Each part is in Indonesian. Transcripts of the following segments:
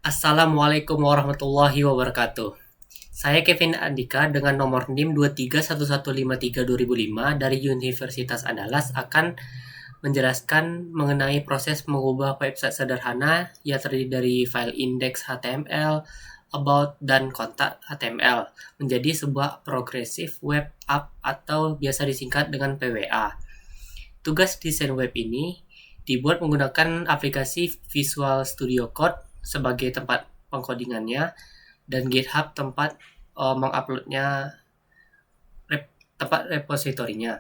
Assalamualaikum warahmatullahi wabarakatuh. Saya Kevin Andika dengan nomor NIM 23115332005 dari Universitas Andalas akan menjelaskan mengenai proses mengubah website sederhana yang terdiri dari file index HTML, about, dan kontak HTML menjadi sebuah progressive web app atau biasa disingkat dengan PWA. Tugas desain web ini dibuat menggunakan aplikasi Visual Studio Code sebagai tempat pengkodingannya dan GitHub tempat menguploadnya tempat repositorinya.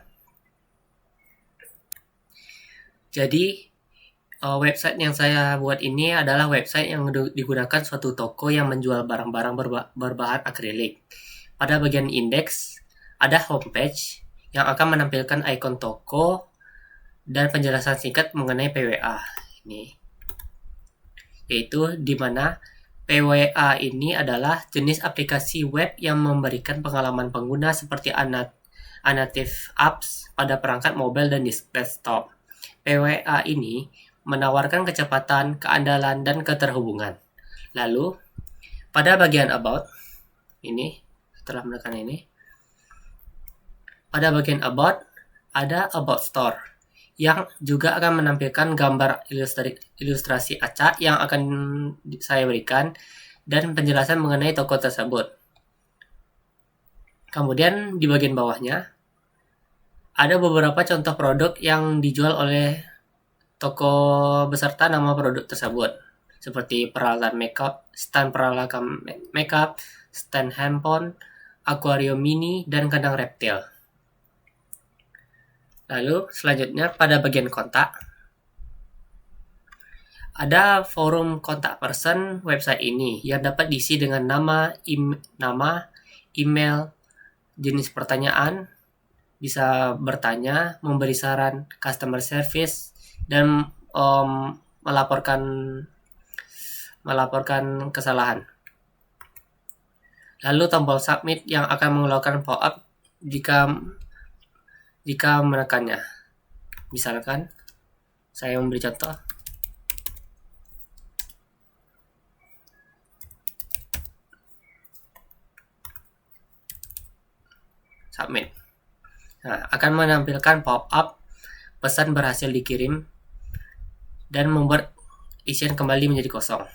Jadi website yang saya buat ini adalah website yang digunakan suatu toko yang menjual barang-barang berbahan akrilik. Pada bagian indeks ada homepage yang akan menampilkan ikon toko dan penjelasan singkat mengenai PWA ini, yaitu di mana PWA ini adalah jenis aplikasi web yang memberikan pengalaman pengguna seperti native apps pada perangkat mobile dan desktop. PWA ini menawarkan kecepatan, keandalan, dan keterhubungan. Lalu, pada bagian about, ini, setelah menekan ini, pada bagian about, ada about store, yang juga akan menampilkan gambar ilustrasi acak yang akan saya berikan, dan penjelasan mengenai toko tersebut. Kemudian, di bagian bawahnya, ada beberapa contoh produk yang dijual oleh toko beserta nama produk tersebut, seperti peralatan makeup, stand peralatan makeup, stand handphone, akuarium mini, dan kandang reptil. Lalu selanjutnya pada bagian kontak, ada forum kontak person website ini yang dapat diisi dengan nama, email, jenis pertanyaan, bisa bertanya, memberi saran, customer service, dan melaporkan kesalahan. Lalu tombol submit yang akan mengeluarkan pop-up jika menekannya. Misalkan saya memberi contoh. Submit. Nah, akan menampilkan pop-up pesan berhasil dikirim dan membuat isian kembali menjadi kosong.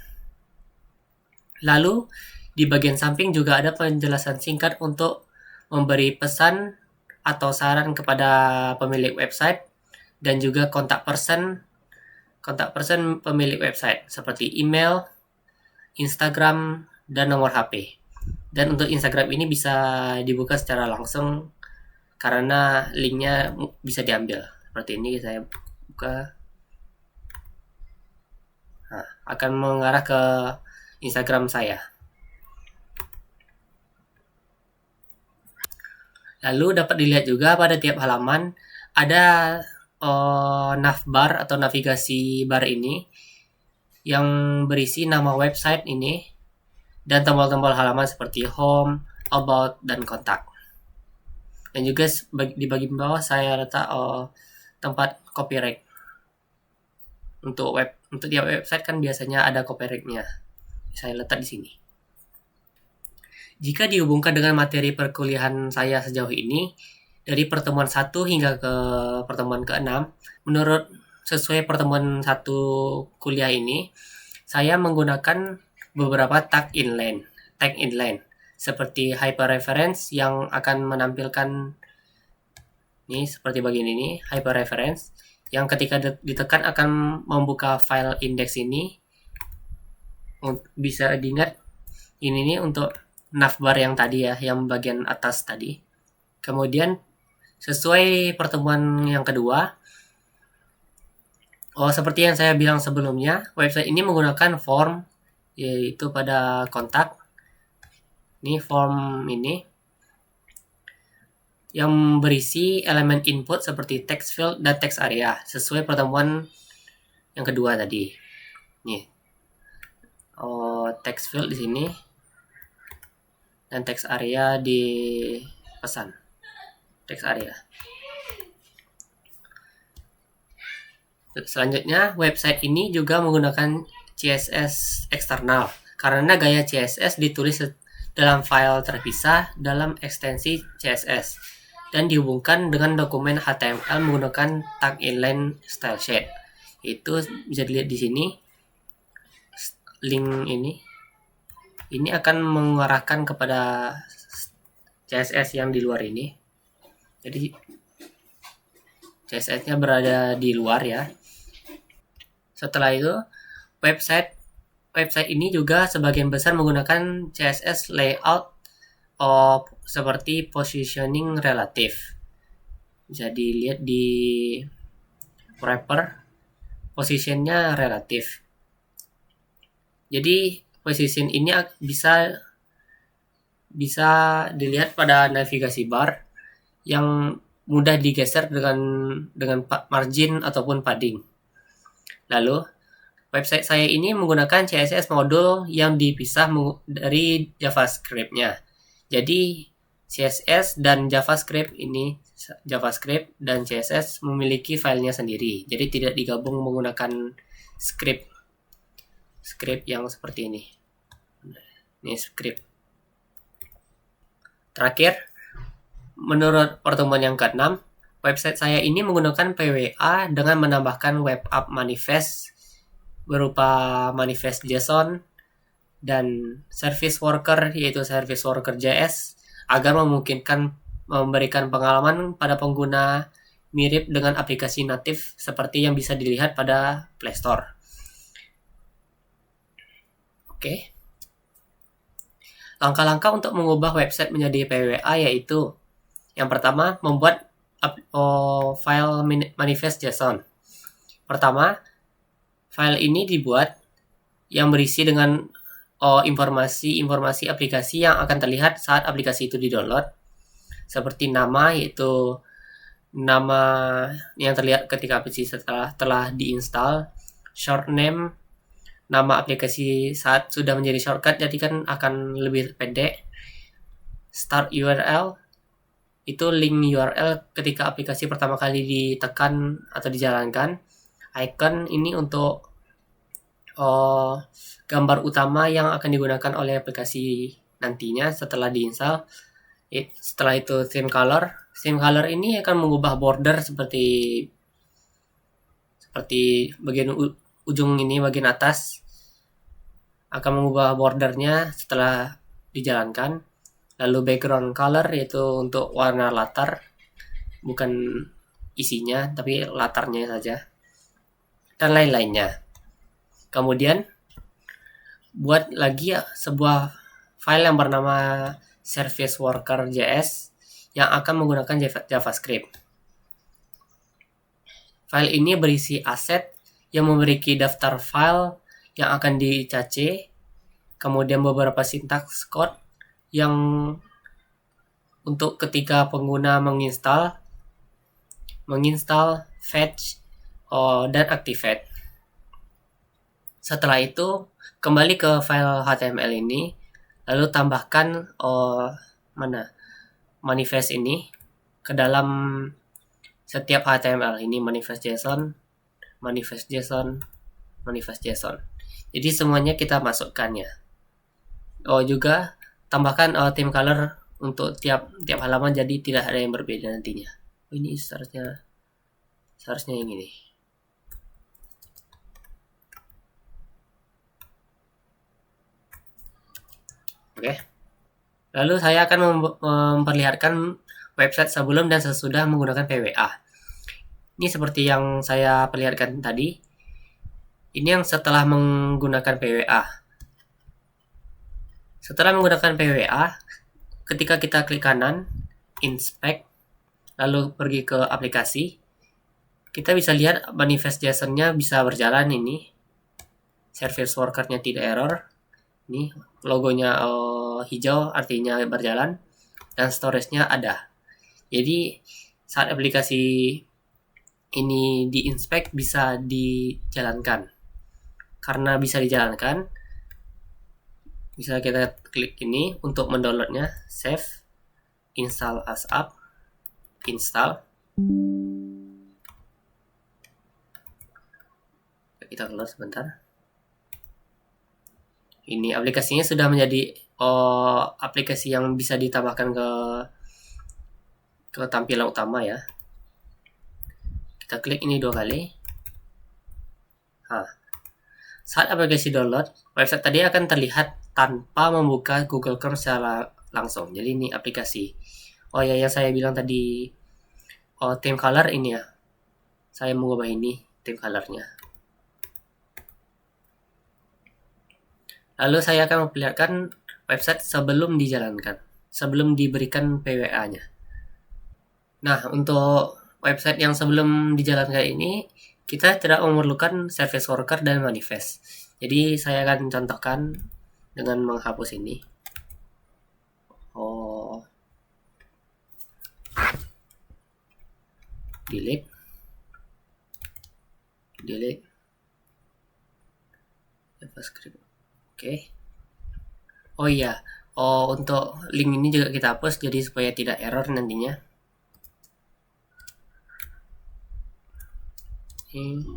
Lalu di bagian samping juga ada penjelasan singkat untuk memberi pesan atau saran kepada pemilik website dan juga kontak person pemilik website seperti email, Instagram, dan nomor HP. Dan untuk Instagram ini bisa dibuka secara langsung karena linknya bisa diambil. Seperti ini saya buka. Nah, akan mengarah ke Instagram saya. Lalu dapat dilihat juga pada tiap halaman ada navbar atau navigasi bar ini yang berisi nama website ini dan tombol-tombol halaman seperti home, about, dan kontak. Dan juga di bagian bawah saya letak tempat copyright. Untuk tiap website kan biasanya ada copyright-nya. Saya letak di sini. Jika dihubungkan dengan materi perkuliahan saya sejauh ini, dari pertemuan 1 hingga ke pertemuan ke-6, menurut sesuai pertemuan 1 kuliah ini, saya menggunakan beberapa tag inline, seperti hyperreference yang akan menampilkan ini seperti bagian ini, hyperreference, yang ketika ditekan akan membuka file index ini. Bisa diingat ini nih untuk navbar yang tadi ya, yang bagian atas tadi. Kemudian sesuai pertemuan yang kedua, seperti yang saya bilang sebelumnya, website ini menggunakan form, yaitu pada kontak. Ini form ini yang berisi elemen input seperti text field dan text area sesuai pertemuan yang kedua tadi. Nih, text field di sini dan text area di pesan. Text area. Selanjutnya, website ini juga menggunakan CSS eksternal karena gaya CSS ditulis dalam file terpisah dalam ekstensi CSS dan dihubungkan dengan dokumen HTML menggunakan tag inline style sheet. Itu bisa dilihat di sini. Link ini akan mengarahkan kepada CSS yang di luar ini. Jadi CSS-nya berada di luar ya. Setelah itu, website ini juga sebagian besar menggunakan CSS layout seperti positioning relative. Bisa dilihat di wrapper, positionnya relatif. Jadi position ini bisa dilihat pada navigasi bar yang mudah digeser dengan margin ataupun padding. Lalu website saya ini menggunakan CSS modul yang dipisah dari JavaScript-nya. Jadi CSS dan JavaScript dan CSS memiliki filenya sendiri. Jadi tidak digabung menggunakan script yang seperti ini. Ini script. Terakhir, menurut pertemuan yang ke-6, website saya ini menggunakan PWA dengan menambahkan web app manifest berupa manifest JSON dan service worker, yaitu service worker JS, agar memungkinkan memberikan pengalaman pada pengguna mirip dengan aplikasi natif seperti yang bisa dilihat pada Play Store. Oke. Langkah-langkah untuk mengubah website menjadi PWA yaitu yang pertama, membuat file manifest JSON. Pertama, file ini dibuat yang berisi dengan informasi aplikasi yang akan terlihat saat aplikasi itu di-download. Seperti nama, yaitu nama yang terlihat ketika aplikasi telah diinstal. Short name, nama aplikasi saat sudah menjadi shortcut, jadi kan akan lebih pendek. Start URL, itu link URL ketika aplikasi pertama kali ditekan atau dijalankan. Icon ini untuk gambar utama yang akan digunakan oleh aplikasi nantinya setelah diinstal. Setelah itu theme color ini akan mengubah border seperti bagian ujung ini, bagian atas akan mengubah bordernya setelah dijalankan. Lalu background color, yaitu untuk warna latar, bukan isinya tapi latarnya saja, dan lain-lainnya. Kemudian buat lagi sebuah file yang bernama service worker JS yang akan menggunakan JavaScript. File ini berisi aset yang memiliki daftar file yang akan dicache, kemudian beberapa sintaks code yang untuk ketika pengguna menginstal, fetch, dan activate. Setelah itu, kembali ke file HTML ini, lalu tambahkan manifest ini ke dalam setiap HTML. Ini manifest JSON. Jadi semuanya kita masukkan ya. Juga tambahkan theme color untuk tiap halaman, jadi tidak ada yang berbeda nantinya. Ini seharusnya yang ini. Oke. Lalu saya akan memperlihatkan website sebelum dan sesudah menggunakan PWA. Ini seperti yang saya perlihatkan tadi. Ini yang setelah menggunakan PWA. Setelah menggunakan PWA, ketika kita klik kanan, inspect, lalu pergi ke aplikasi, kita bisa lihat manifest JSON-nya bisa berjalan ini. Service worker-nya tidak error. Ini logonya hijau, artinya berjalan, dan storage-nya ada. Jadi saat aplikasi ini di-inspect bisa dijalankan. Karena bisa dijalankan, bisa kita klik ini untuk mendownloadnya, save, install as app, install. Kita keluar sebentar. Ini aplikasinya sudah menjadi aplikasi yang bisa ditambahkan ke tampilan utama ya. Kita klik ini 2 kali. Nah, saat aplikasi download, website tadi akan terlihat tanpa membuka Google Chrome secara langsung. Jadi ini aplikasi. Oh ya, yang saya bilang tadi, theme color ini ya. Saya mengubah ini theme colornya. Lalu saya akan memperlihatkan website sebelum dijalankan, sebelum diberikan PWA-nya. Nah, untuk website yang sebelum dijalankan ini, kita tidak memerlukan service worker dan manifest. Jadi saya akan contohkan dengan menghapus ini. Delete JavaScript. Oke. Oh iya, untuk link ini juga kita hapus jadi supaya tidak error nantinya. Ini.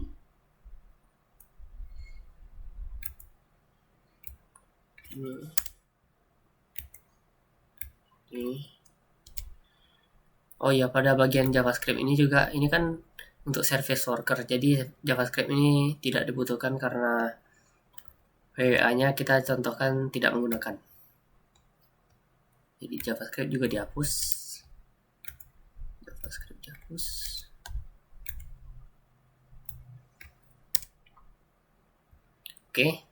Oh iya, pada bagian JavaScript ini juga, ini kan untuk service worker, jadi JavaScript ini tidak dibutuhkan karena PWA-nya kita contohkan tidak menggunakan. Jadi JavaScript juga dihapus. Oke,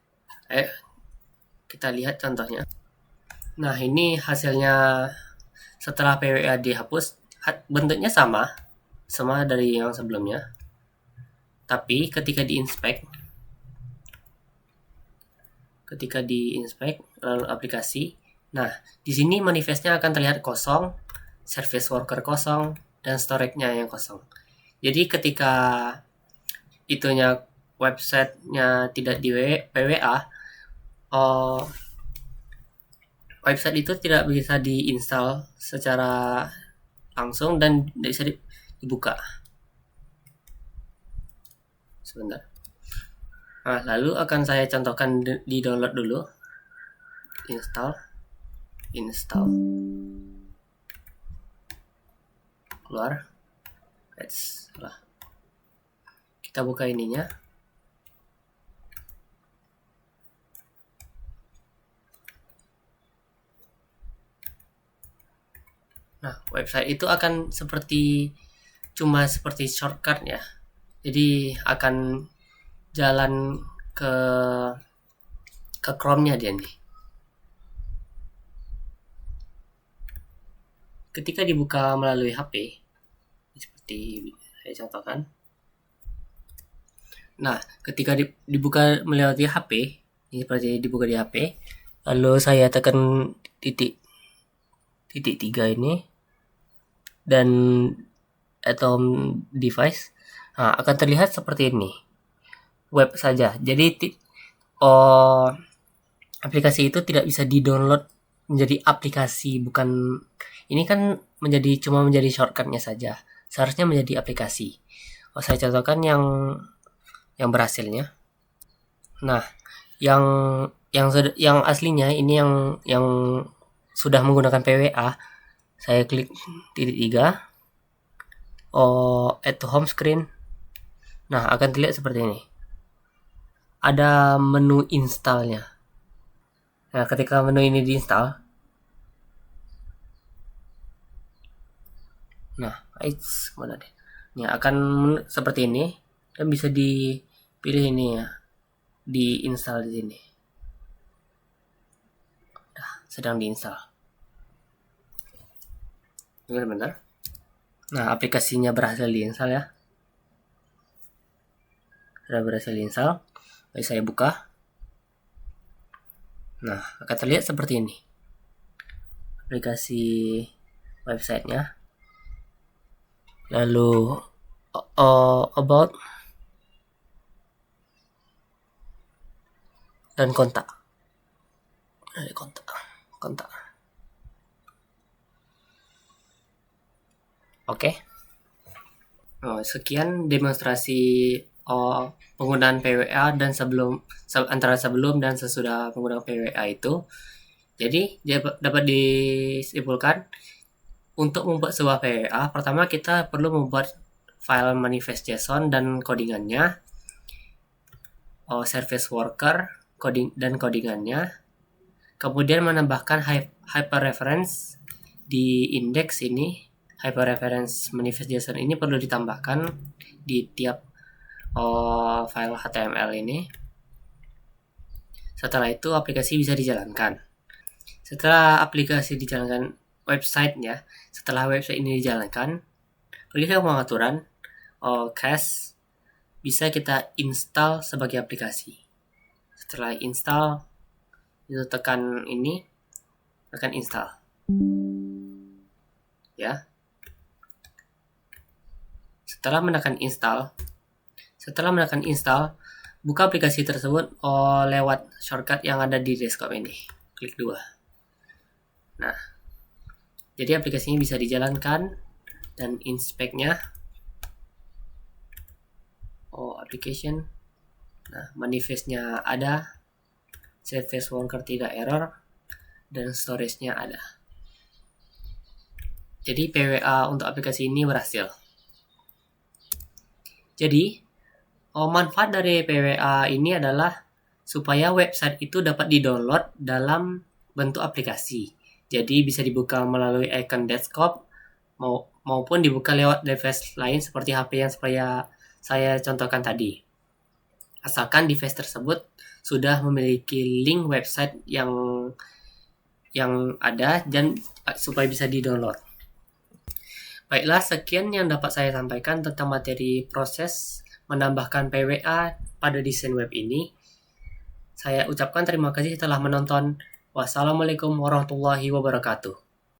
ayo kita lihat contohnya. Nah, ini hasilnya setelah PWA dihapus. Bentuknya sama dari yang sebelumnya. Tapi ketika diinspek lalu aplikasi, nah di sini manifestnya akan terlihat kosong, service worker kosong, dan storage-nya yang kosong. Jadi ketika itunya website-nya tidak di PWA, website itu tidak bisa diinstal secara langsung dan tidak bisa dibuka. Sebentar. Nah, lalu akan saya contohkan di download dulu. Install. Keluar. Kita buka ininya. Nah, website itu akan cuma seperti shortcut ya. Jadi akan jalan ke Chrome-nya dia nih. Ketika dibuka melalui HP, seperti saya contohkan. Nah, ketika dibuka melalui HP, ini seperti dibuka di HP, lalu saya tekan titik 3 ini dan atom device, nah, akan terlihat seperti ini. Web saja. Jadi aplikasi itu tidak bisa di-download menjadi aplikasi, bukan, ini kan cuma menjadi shortcutnya saja. Seharusnya menjadi aplikasi. Saya contohkan yang berhasilnya. Nah, yang aslinya ini yang sudah menggunakan PWA, saya klik titik 3, add to home screen. Nah, akan terlihat seperti ini. Ada menu installnya. Nah, ketika menu ini diinstal, nah, mana deh? Ini akan seperti ini dan bisa dipilih ini ya, diinstal di sini. Nah, sedang diinstal. Bentar. Nah, aplikasinya berhasil diinstal ya. Sudah berhasil diinstal. Lalu saya buka. Nah, akan terlihat seperti ini. Aplikasi websitenya. Lalu about dan kontak. Kontak. Oke. Sekian demonstrasi penggunaan PWA dan antara sebelum dan sesudah penggunaan PWA itu. Jadi dapat disimpulkan untuk membuat sebuah PWA, pertama kita perlu membuat file manifest JSON dan codingannya, service worker dan codingannya, kemudian menambahkan hyperreference di index ini. Hyperreference manifest JSON ini perlu ditambahkan di tiap file HTML ini. Setelah itu aplikasi bisa dijalankan. Setelah aplikasi dijalankan websitenya, setelah website ini dijalankan, pergi ke pengaturan, cache bisa kita install sebagai aplikasi. Setelah install, itu tekan install. Ya. Setelah menekan install, buka aplikasi tersebut lewat shortcut yang ada di desktop ini. Klik 2. Nah, jadi aplikasinya bisa dijalankan dan inspect-nya. Application. Nah, manifest-nya ada, service worker tidak error, dan storage-nya ada. Jadi PWA untuk aplikasi ini berhasil. Jadi, manfaat dari PWA ini adalah supaya website itu dapat di-download dalam bentuk aplikasi. Jadi bisa dibuka melalui icon desktop maupun dibuka lewat device lain seperti HP yang saya contohkan tadi. Asalkan device tersebut sudah memiliki link website yang ada dan supaya bisa di-download. Baiklah, sekian yang dapat saya sampaikan tentang materi proses menambahkan PWA pada desain web ini. Saya ucapkan terima kasih telah menonton. Wassalamualaikum warahmatullahi wabarakatuh.